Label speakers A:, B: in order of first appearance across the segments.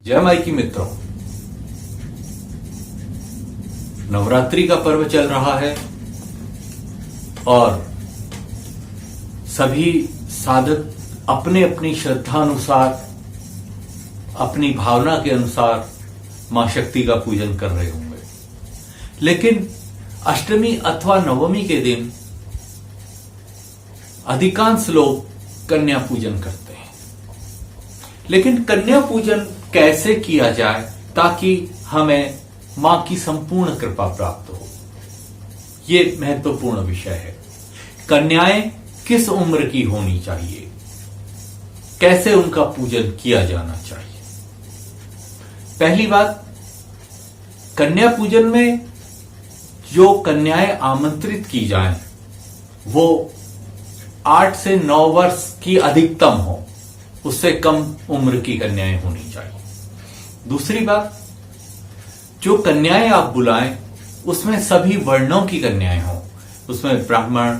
A: जय माई की मित्रों, नवरात्रि का पर्व चल रहा है और सभी साधक अपने अपनी श्रद्धा अनुसार, अपनी भावना के अनुसार मां शक्ति का पूजन कर रहे होंगे। लेकिन अष्टमी अथवा नवमी के दिन अधिकांश लोग कन्या पूजन करते हैं। लेकिन कन्या पूजन कैसे किया जाए ताकि हमें मां की संपूर्ण कृपा प्राप्त हो, यह महत्वपूर्ण विषय है। कन्याएं किस उम्र की होनी चाहिए, कैसे उनका पूजन किया जाना चाहिए। पहली बात, कन्या पूजन में जो कन्याएं आमंत्रित की जाएं वो 8 से 9 वर्ष की अधिकतम हो, उससे कम उम्र की कन्याएं होनी चाहिए। दूसरी बात, जो कन्याएं आप बुलाएं उसमें सभी वर्णों की कन्याएं हों, उसमें ब्राह्मण,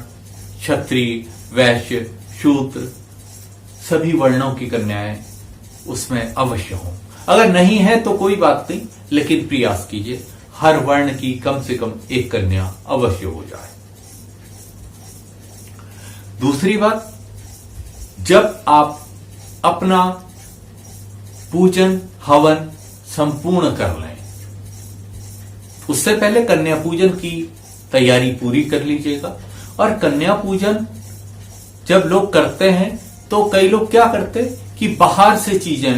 A: क्षत्रिय, वैश्य, शूद्र सभी वर्णों की कन्याएं उसमें अवश्य हों। अगर नहीं है तो कोई बात नहीं, लेकिन प्रयास कीजिए हर वर्ण की कम से कम एक कन्या अवश्य हो जाए। दूसरी बात, जब आप अपना पूजन हवन संपूर्ण कर लें, उससे पहले कन्या पूजन की तैयारी पूरी कर लीजिएगा। और कन्या पूजन जब लोग करते हैं तो कई लोग क्या करते कि बाहर से चीजें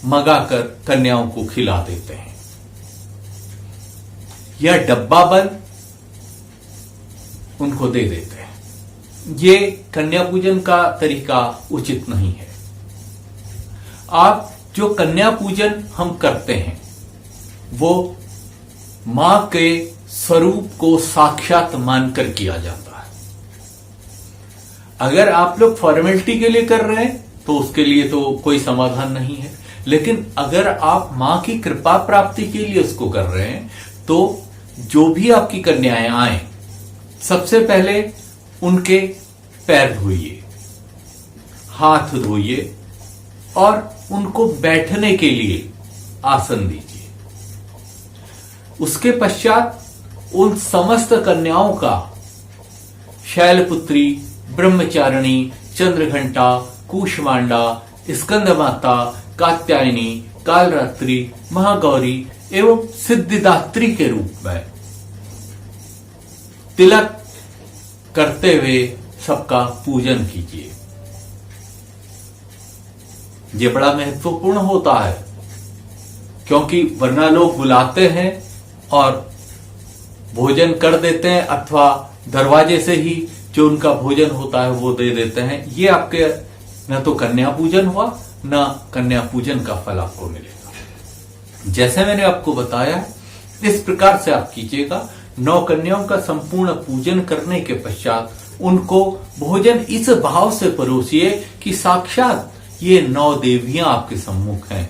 A: मंगाकर कन्याओं को खिला देते हैं। या डब्बा बंद उनको दे देते हैं। ये कन्या पूजन का तरीका उचित नहीं है। आप जो कन्या पूजन हम करते हैं वो मां के स्वरूप को साक्षात मानकर किया जाता है। अगर आप लोग फॉर्मेलिटी के लिए कर रहे हैं तो उसके लिए तो कोई समाधान नहीं है। लेकिन अगर आप मां की कृपा प्राप्ति के लिए उसको कर रहे हैं तो जो भी आपकी कन्याएं आए, सबसे पहले उनके पैर धोइए, हाथ धोइए और उनको बैठने के लिए आसन दीजिए। उसके पश्चात उन समस्त कन्याओं का शैलपुत्री, ब्रह्मचारिणी, चंद्रघंटा, कूष्मांडा, स्कंद माता, कात्यायनी, कालरात्रि, महागौरी एवं सिद्धिदात्री के रूप में तिलक करते हुए सबका पूजन कीजिए। ये बड़ा महत्वपूर्ण होता है, क्योंकि वरना लोग बुलाते हैं और भोजन कर देते हैं अथवा दरवाजे से ही जो उनका भोजन होता है वो दे देते हैं। ये आपके न तो कन्या पूजन हुआ, न कन्या पूजन का फल आपको मिलेगा। जैसे मैंने आपको बताया, इस प्रकार से आप कीजिएगा। 9 कन्याओं का संपूर्ण पूजन करने के पश्चात उनको भोजन इस भाव से परोसिए कि साक्षात ये 9 देवियां आपके सम्मुख हैं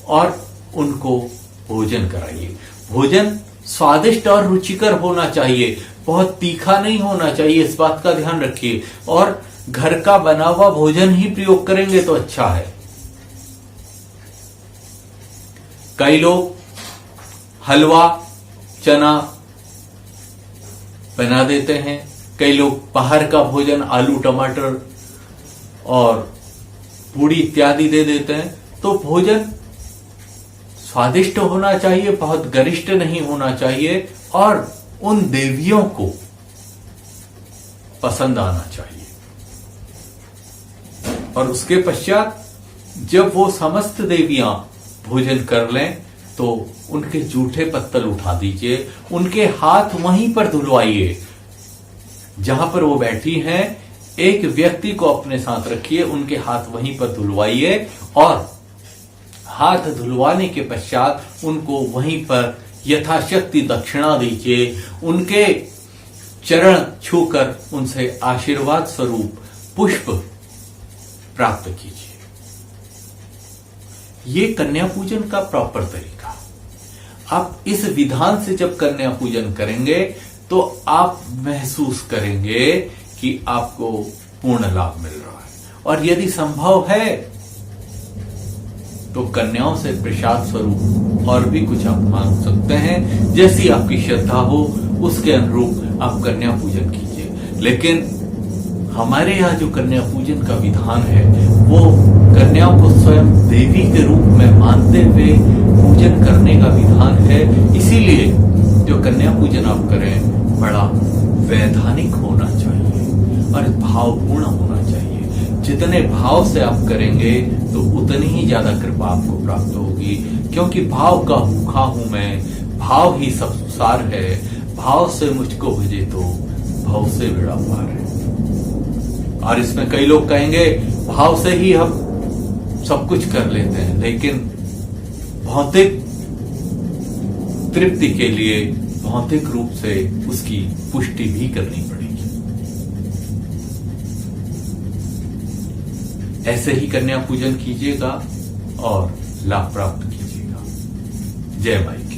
A: और उनको भोजन कराइए। भोजन स्वादिष्ट और रुचिकर होना चाहिए, बहुत तीखा नहीं होना चाहिए, इस बात का ध्यान रखिए। और घर का बना हुआ भोजन ही प्रयोग करेंगे तो अच्छा है। कई लोग हलवा, चना बना देते हैं, कई लोग बाहर का भोजन आलू, टमाटर और पूड़ी इत्यादि दे देते हैं। तो भोजन स्वादिष्ट होना चाहिए, बहुत गरिष्ठ नहीं होना चाहिए और उन देवियों को पसंद आना चाहिए। और उसके पश्चात जब वो समस्त देवियां भोजन कर लें तो उनके जूठे पत्तल उठा दीजिए, उनके हाथ वहीं पर धुलवाइए जहां पर वो बैठी हैं। एक व्यक्ति को अपने साथ रखिए, उनके हाथ वहीं पर धुलवाइए और हाथ धुलवाने के पश्चात उनको वहीं पर यथाशक्ति दक्षिणा दीजिए। उनके चरण छूकर उनसे आशीर्वाद स्वरूप पुष्प प्राप्त कीजिए। ये कन्या पूजन का प्रॉपर तरीका। आप इस विधान से जब कन्या पूजन करेंगे तो आप महसूस करेंगे कि आपको पूर्ण लाभ मिल रहा है। और यदि संभव है तो कन्याओं से प्रसाद स्वरूप और भी कुछ आप मांग सकते हैं। जैसी आपकी श्रद्धा हो उसके अनुरूप आप कन्या पूजन कीजिए। लेकिन हमारे यहाँ जो कन्या पूजन का विधान है वो कन्याओं को स्वयं देवी के रूप में मानते हुए पूजन करने का विधान है। इसीलिए जो कन्या पूजन आप करें बड़ा वैधानिक होना चाहिए और भावपूर्ण होना चाहिए। जितने भाव से आप करेंगे तो उतनी ही ज्यादा कृपा आपको प्राप्त होगी, क्योंकि भाव का भूखा हूं मैं, भाव ही सब सार है, भाव से मुझको भेजे तो भाव से बेड़ा पार है। और इसमें कई लोग कहेंगे भाव से ही हम सब कुछ कर लेते हैं, लेकिन भौतिक तृप्ति के लिए भौतिक रूप से उसकी पुष्टि भी करनी पड़ेगी। ऐसे ही कन्या पूजन कीजिएगा और लाभ प्राप्त कीजिएगा। जय माई की।